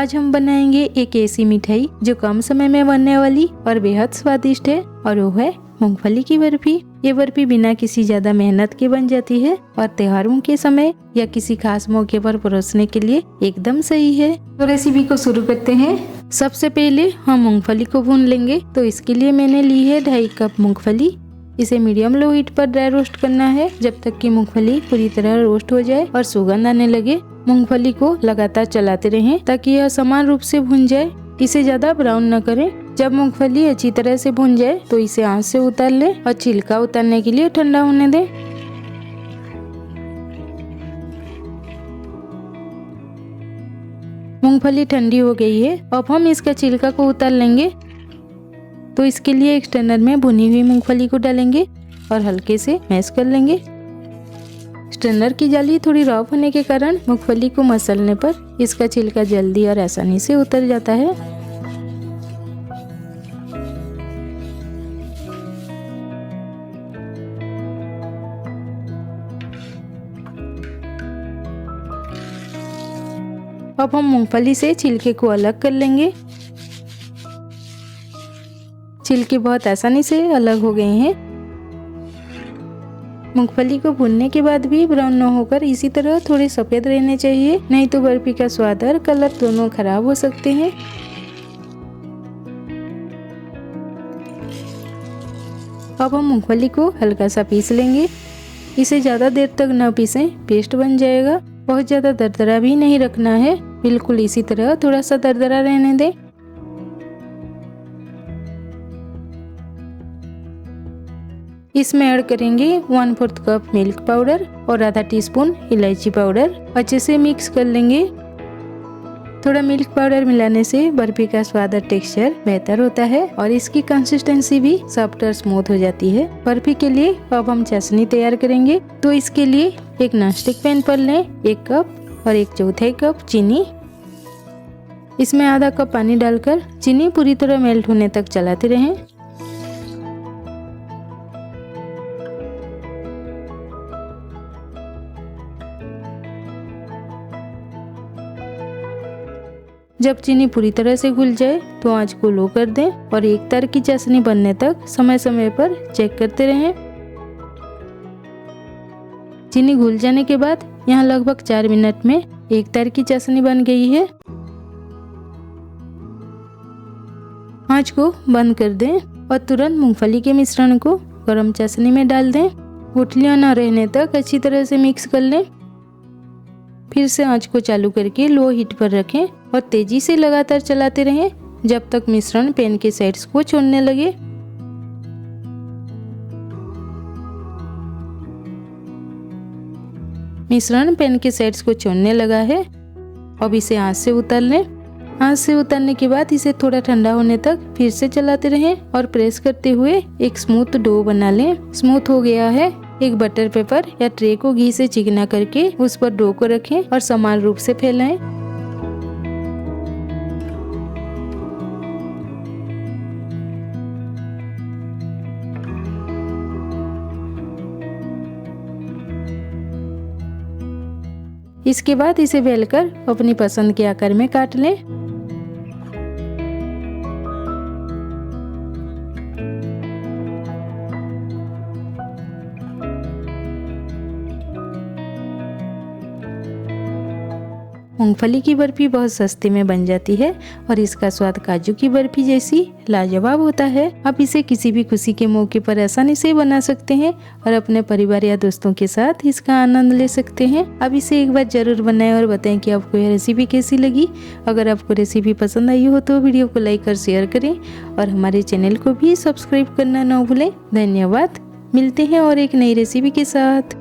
आज हम बनाएंगे एक ऐसी मिठाई जो कम समय में बनने वाली और बेहद स्वादिष्ट है, और वो है मूंगफली की बर्फी। ये बर्फी बिना किसी ज्यादा मेहनत के बन जाती है और त्योहारों के समय या किसी खास मौके पर परोसने के लिए एकदम सही है। तो रेसिपी को शुरू करते हैं। सबसे पहले हम मूंगफली को भून लेंगे। तो इसके लिए मैंने ली है 2.5 कप मूंगफली। इसे मीडियम लो हीट पर ड्राई रोस्ट करना है जब तक कि मूंगफली पूरी तरह रोस्ट हो जाए और सुगंध आने लगे। मूंगफली को लगातार चलाते रहें ताकि यह समान रूप से भुन जाए। इसे ज्यादा ब्राउन न करें। जब मूंगफली अच्छी तरह से भुन जाए तो इसे आंच से उतार लें और छिलका उतारने के लिए ठंडा होने दें। मूंगफली ठंडी हो गई है। अब हम इसका छिलका को उतार लेंगे। तो इसके लिए एक स्ट्रेनर में भुनी हुई मूंगफली को डालेंगे और हल्के से मैश कर लेंगे। स्ट्रेनर की जाली थोड़ी रफ होने के कारण मूंगफली को मसलने पर इसका छिलका जल्दी और आसानी से उतर जाता है। अब हम मूंगफली से छिलके को अलग कर लेंगे। छिलके बहुत आसानी से अलग हो गए हैं। मूंगफली को भूनने के बाद भी ब्राउन न होकर इसी तरह थोड़े सफेद रहने चाहिए, नहीं तो बर्फी का स्वाद और कलर दोनों खराब हो सकते हैं। अब हम मूंगफली को हल्का सा पीस लेंगे। इसे ज्यादा देर तक न पीसें, पेस्ट बन जाएगा। बहुत ज्यादा दरदरा भी नहीं रखना है, बिल्कुल इसी तरह थोड़ा सा दरदरा रहने दें। इसमें ऐड करेंगे 1/4 कप मिल्क पाउडर और आधा टीस्पून इलायची पाउडर। अच्छे से मिक्स कर लेंगे। थोड़ा मिल्क पाउडर मिलाने से बर्फी का स्वाद और टेक्सचर बेहतर होता है और इसकी कंसिस्टेंसी भी सॉफ्ट और स्मूथ हो जाती है। बर्फी के लिए अब हम चाशनी तैयार करेंगे। तो इसके लिए एक नॉनस्टिक पैन पर लें 1 कप और 1/4 कप चीनी। इसमें आधा कप पानी डालकर चीनी पूरी तरह मेल्ट होने तक चलाते रहें। जब चीनी पूरी तरह से घुल जाए तो आंच को लो कर दें और एक तार की चाशनी बनने तक समय समय पर चेक करते रहें। चीनी घुल जाने के बाद यहाँ लगभग 4 मिनट में एक तार की चाशनी बन गई है। आंच को बंद कर दें और तुरंत मूंगफली के मिश्रण को गरम चाशनी में डाल दें। गुठलियां न रहने तक अच्छी तरह से मिक्स कर लें। फिर से आंच को चालू करके लो हीट पर रखें और तेजी से लगातार चलाते रहें जब तक मिश्रण पैन के साइड्स को छोड़ने लगे। मिश्रण पैन के साइड्स को छोड़ने लगा है। अब इसे आंच से उतार लें। आंच से उतारने के बाद इसे थोड़ा ठंडा होने तक फिर से चलाते रहें और प्रेस करते हुए एक स्मूथ डो बना लें। स्मूथ हो गया है। एक बटर पेपर या ट्रे को घी से चिकना करके उस पर डो को रखें और समान रूप से फैलाएं। इसके बाद इसे बेलकर अपनी पसंद के आकार में काट लें। मूंगफली की बर्फी बहुत सस्ते में बन जाती है और इसका स्वाद काजू की बर्फी जैसी लाजवाब होता है। आप इसे किसी भी खुशी के मौके पर आसानी से बना सकते हैं और अपने परिवार या दोस्तों के साथ इसका आनंद ले सकते हैं। आप इसे एक बार जरूर बनाएं और बताएं कि आपको यह रेसिपी कैसी लगी। अगर आपको रेसिपी पसंद आई हो तो वीडियो को लाइक और शेयर करें और हमारे चैनल को भी सब्सक्राइब करना न भूलें। धन्यवाद। मिलते हैं और एक नई रेसिपी के साथ।